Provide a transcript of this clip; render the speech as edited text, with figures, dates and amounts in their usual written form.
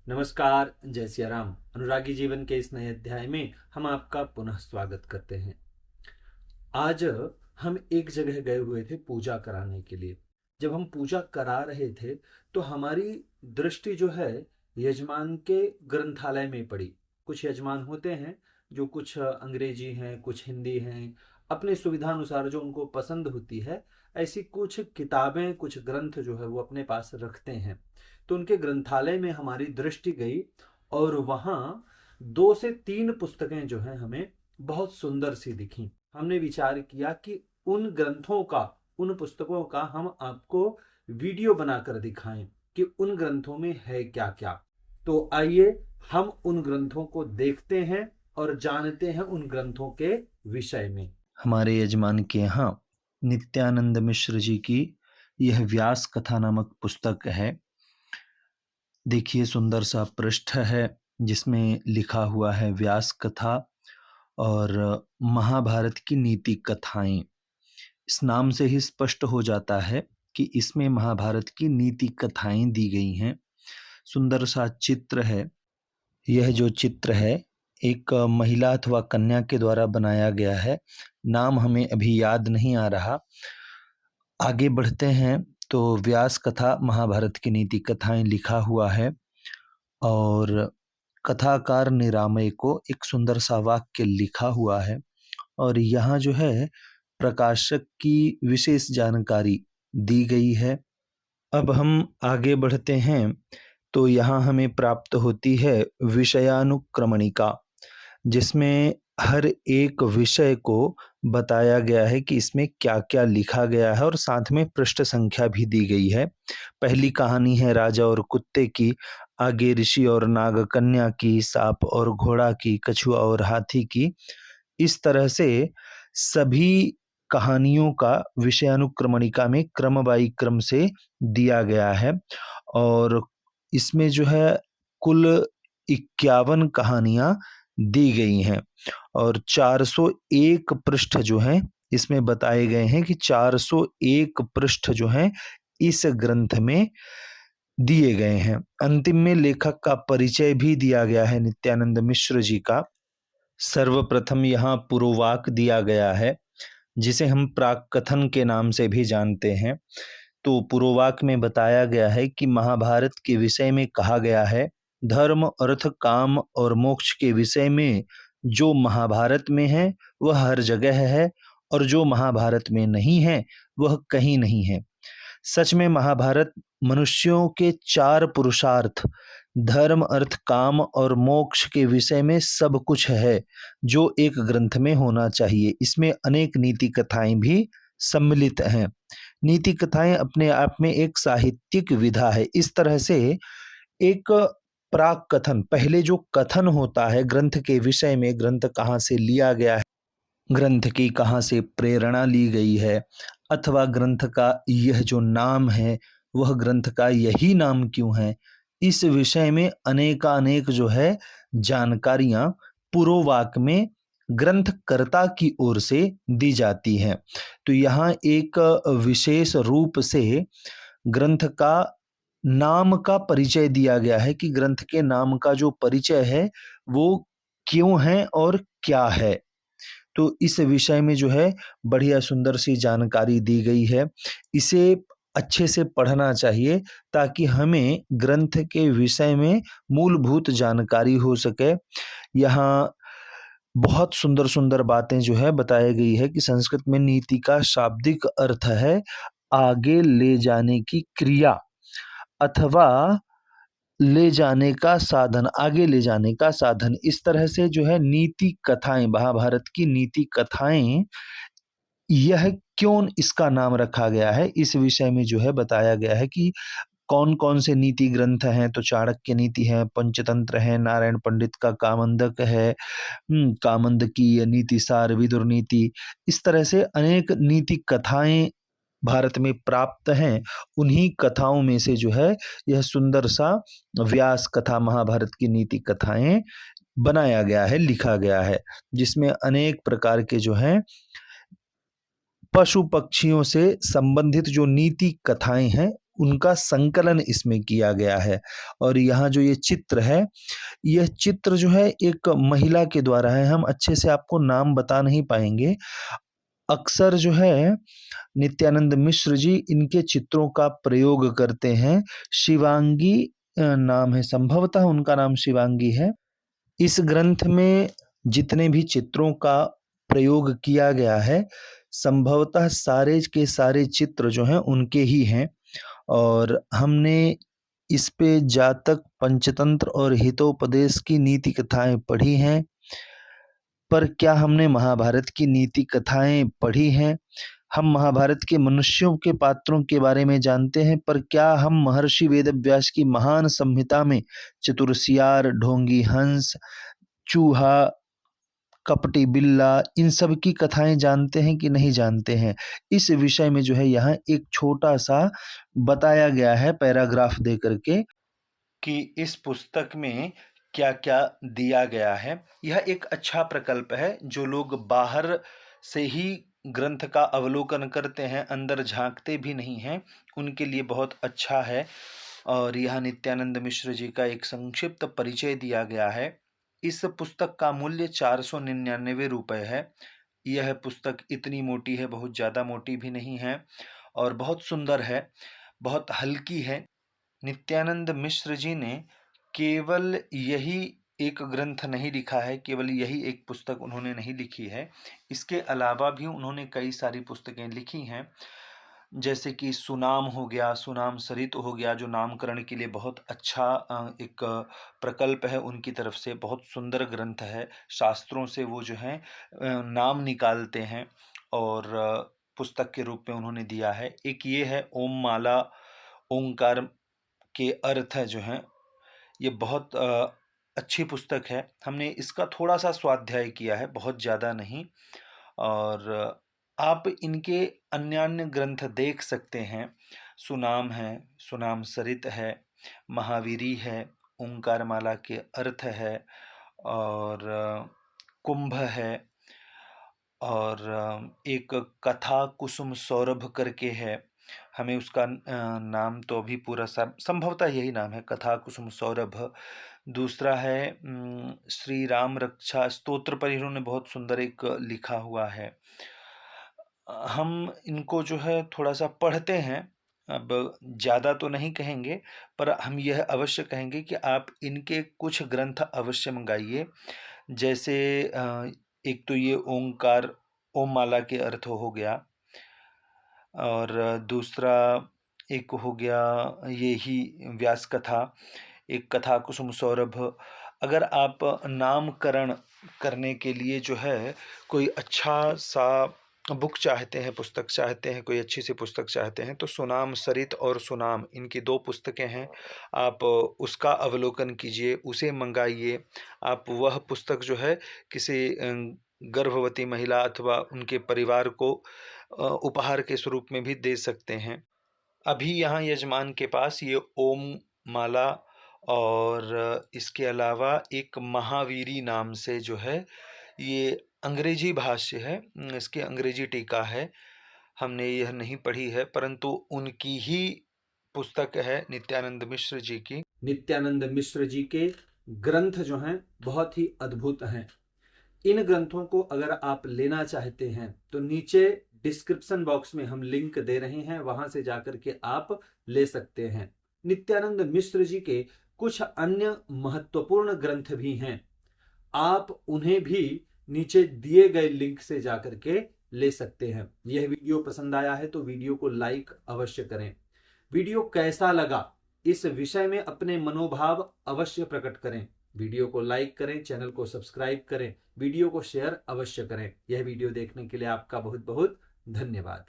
नमस्कार, जय सिया राम। अनुरागी जीवन के इस नए अध्याय में हम आपका पुनः स्वागत करते हैं। आज हम एक जगह गए हुए थे पूजा कराने के लिए। जब हम पूजा करा रहे थे तो हमारी दृष्टि जो है यजमान के ग्रंथालय में पड़ी। कुछ यजमान होते हैं जो कुछ अंग्रेजी हैं, कुछ हिंदी हैं, अपने सुविधानुसार जो उनको पसंद होती है ऐसी कुछ किताबें, कुछ ग्रंथ जो है वो अपने पास रखते हैं। तो उनके ग्रंथालय में हमारी दृष्टि गई और वहाँ 2 से 3 पुस्तकें जो हैं हमें बहुत सुंदर सी दिखी। हमने विचार किया कि उन ग्रंथों का, उन पुस्तकों का हम आपको वीडियो बनाकर दिखाएं कि उन ग्रंथों में है क्या क्या। तो आइए हम उन ग्रंथों को देखते हैं और जानते हैं उन ग्रंथों के विषय में। हमारे यजमान के यहाँ नित्यानंद मिश्र जी की यह व्यास कथा नामक पुस्तक है। देखिए, सुंदर सा पृष्ठ है जिसमें लिखा हुआ है व्यास कथा और महाभारत की नीति कथाएं। इस नाम से ही स्पष्ट हो जाता है कि इसमें महाभारत की नीति कथाएं दी गई हैं। सुंदर सा चित्र है। यह जो चित्र है एक महिला अथवा कन्या के द्वारा बनाया गया है। नाम हमें अभी याद नहीं आ रहा। आगे बढ़ते हैं तो व्यास कथा महाभारत की नीति कथाएं लिखा हुआ है और कथाकार निरामय को एक सुंदर सा वाक्य लिखा हुआ है और यहाँ जो है प्रकाशक की विशेष जानकारी दी गई है। अब हम आगे बढ़ते हैं तो यहाँ हमें प्राप्त होती है विषयानुक्रमणिका, जिसमें हर एक विषय को बताया गया है कि इसमें क्या-क्या लिखा गया है और साथ में पृष्ठ संख्या भी दी गई है। पहली कहानी है राजा और कुत्ते की, आगे ऋषि और नागकन्या की, सांप और घोड़ा की, कछुआ और हाथी की। इस तरह से सभी कहानियों का विषयानुक्रमणिका में क्रम बाई क्रम से दिया गया है और इसमें जो है कुल 51 कहानियाँ दी गई हैं और 401 पृष्ठ जो हैं इसमें बताए गए हैं कि 401 पृष्ठ जो हैं इस ग्रंथ में दिए गए हैं। अंतिम में लेखक का परिचय भी दिया गया है नित्यानंद मिश्र जी का। सर्वप्रथम यहाँ पुरोवाक दिया गया है जिसे हम प्राक कथन के नाम से भी जानते हैं। तो पुरोवाक में बताया गया है कि महाभारत के विषय में कहा गया है, धर्म अर्थ काम और मोक्ष के विषय में जो महाभारत में है वह हर जगह है और जो महाभारत में नहीं है वह कहीं नहीं है। सच में महाभारत मनुष्यों के 4 पुरुषार्थ धर्म अर्थ काम और मोक्ष के विषय में सब कुछ है जो एक ग्रंथ में होना चाहिए। इसमें अनेक नीति कथाएं भी सम्मिलित हैं। नीति कथाएं अपने आप में एक साहित्यिक विधा है। इस तरह से एक प्राक कथन, पहले जो कथन होता है ग्रंथ के विषय में, ग्रंथ कहाँ से लिया गया है, ग्रंथ की कहाँ से प्रेरणा ली गई है, अथवा ग्रंथ का यह जो नाम है वह ग्रंथ का यही नाम क्यों है, इस विषय में अनेकानेक जो है जानकारियां पुरोवाक में ग्रंथकर्ता की ओर से दी जाती हैं। तो यहाँ एक विशेष रूप से ग्रंथ का नाम का परिचय दिया गया है कि ग्रंथ के नाम का जो परिचय है वो क्यों है और क्या है। तो इस विषय में जो है बढ़िया सुंदर सी जानकारी दी गई है। इसे अच्छे से पढ़ना चाहिए ताकि हमें ग्रंथ के विषय में मूलभूत जानकारी हो सके। यहाँ बहुत सुंदर सुंदर बातें जो है बताई गई है कि संस्कृत में नीति का शाब्दिक अर्थ है आगे ले जाने की क्रिया अथवा ले जाने का साधन, आगे ले जाने का साधन। इस तरह से जो है नीति कथाएं, महाभारत की नीति कथाएं, यह क्यों इसका नाम रखा गया है इस विषय में जो है बताया गया है कि कौन कौन से नीति ग्रंथ हैं। तो चाणक्य नीति है, पंचतंत्र है, नारायण पंडित का कामंदक है, कामंदकी नीति सार, विदुर नीति। इस तरह से अनेक नीति कथाएं भारत में प्राप्त हैं। उन्हीं कथाओं में से जो है यह सुंदर सा व्यास कथा महाभारत की नीति कथाएं बनाया गया है, लिखा गया है, जिसमें अनेक प्रकार के जो हैं पशु पक्षियों से संबंधित जो नीति कथाएं हैं उनका संकलन इसमें किया गया है। और यहाँ जो ये चित्र है, यह चित्र जो है एक महिला के द्वारा है। हम अच्छे से आपको नाम बता नहीं पाएंगे। अक्सर जो है नित्यानंद मिश्र जी इनके चित्रों का प्रयोग करते हैं। शिवांगी नाम है, संभवतः उनका नाम शिवांगी है। इस ग्रंथ में जितने भी चित्रों का प्रयोग किया गया है, संभवतः सारे के सारे चित्र जो हैं उनके ही हैं। और हमने इस पे जातक, पंचतंत्र और हितोपदेश की नीति कथाएं पढ़ी हैं, पर क्या हमने महाभारत की नीति कथाएं पढ़ी हैं? हम महाभारत के मनुष्यों के पात्रों के बारे में जानते हैं, पर क्या हम महर्षि वेदव्यास की महान संहिता में चतुरसियार, ढोंगी हंस, चूहा, कपटी बिल्ला, इन सब की कथाएं जानते हैं कि नहीं जानते हैं? इस विषय में जो है यहाँ एक छोटा सा बताया गया है पैराग्राफ दे करके कि इस पुस्तक में क्या क्या दिया गया है। यह एक अच्छा प्रकल्प है। जो लोग बाहर से ही ग्रंथ का अवलोकन करते हैं, अंदर झांकते भी नहीं हैं, उनके लिए बहुत अच्छा है। और यह नित्यानंद मिश्र जी का एक संक्षिप्त परिचय दिया गया है। इस पुस्तक का मूल्य 499 रुपये है। यह पुस्तक इतनी मोटी है, बहुत ज़्यादा मोटी भी नहीं है, और बहुत सुंदर है, बहुत हल्की है। नित्यानंद मिश्र जी ने केवल यही एक ग्रंथ नहीं लिखा है, केवल यही एक पुस्तक उन्होंने नहीं लिखी है। इसके अलावा भी उन्होंने कई सारी पुस्तकें लिखी हैं, जैसे कि सुनाम हो गया, सुनाम सरित हो गया, जो नामकरण के लिए बहुत अच्छा एक प्रकल्प है उनकी तरफ से। बहुत सुंदर ग्रंथ है। शास्त्रों से वो जो है नाम निकालते हैं और पुस्तक के रूप में उन्होंने दिया है। एक ये है ओम माला, ओंकार के अर्थ जो हैं, ये बहुत अच्छी पुस्तक है। हमने इसका थोड़ा सा स्वाध्याय किया है, बहुत ज़्यादा नहीं। और आप इनके अन्य ग्रंथ देख सकते हैं। सुनाम है, सुनाम सरित है, महावीरी है, ओंकार माला के अर्थ है, और कुंभ है, और एक कथा कुसुम सौरभ करके है। हमें उसका नाम तो अभी पूरा संभवतः यही नाम है, कथा कुसुम सौरभ। दूसरा है श्री राम रक्षा स्तोत्र पर इन्होंने बहुत सुंदर एक लिखा हुआ है। हम इनको जो है थोड़ा सा पढ़ते हैं, अब ज़्यादा तो नहीं कहेंगे, पर हम यह अवश्य कहेंगे कि आप इनके कुछ ग्रंथ अवश्य मंगाइए। जैसे एक तो ये ओंकार, ओम माला के अर्थ हो गया, और दूसरा एक हो गया ये ही व्यास कथा, एक कथा कुसुम सौरभ। अगर आप नामकरण करने के लिए जो है कोई अच्छा सा बुक चाहते हैं, पुस्तक चाहते हैं, कोई अच्छी सी पुस्तक चाहते हैं, तो सुनाम सरित और सुनाम, इनकी 2 पुस्तकें हैं। आप उसका अवलोकन कीजिए, उसे मंगाइए। आप वह पुस्तक जो है किसी गर्भवती महिला अथवा उनके परिवार को उपहार के स्वरूप में भी दे सकते हैं। अभी यहाँ यजमान के पास ये ओम माला और इसके अलावा एक महावीरी नाम से जो है ये अंग्रेजी भाष्य है, इसकी अंग्रेजी टीका है। हमने यह नहीं पढ़ी है, परंतु उनकी ही पुस्तक है नित्यानंद मिश्र जी की। नित्यानंद मिश्र जी के ग्रंथ जो हैं बहुत ही अद्भुत हैं। इन ग्रंथों को अगर आप लेना चाहते हैं तो नीचे डिस्क्रिप्शन बॉक्स में हम लिंक दे रहे हैं, वहां से जाकर के आप ले सकते हैं। नित्यानंद मिश्र जी के कुछ अन्य महत्वपूर्ण ग्रंथ भी हैं, आप उन्हें भी नीचे दिए गए लिंक से जाकर के ले सकते हैं। यह वीडियो पसंद आया है तो वीडियो को लाइक अवश्य करें। वीडियो कैसा लगा इस विषय में अपने मनोभाव अवश्य प्रकट करें। वीडियो को लाइक करें, चैनल को सब्सक्राइब करें, वीडियो को शेयर अवश्य करें। यह वीडियो देखने के लिए आपका बहुत बहुत धन्यवाद।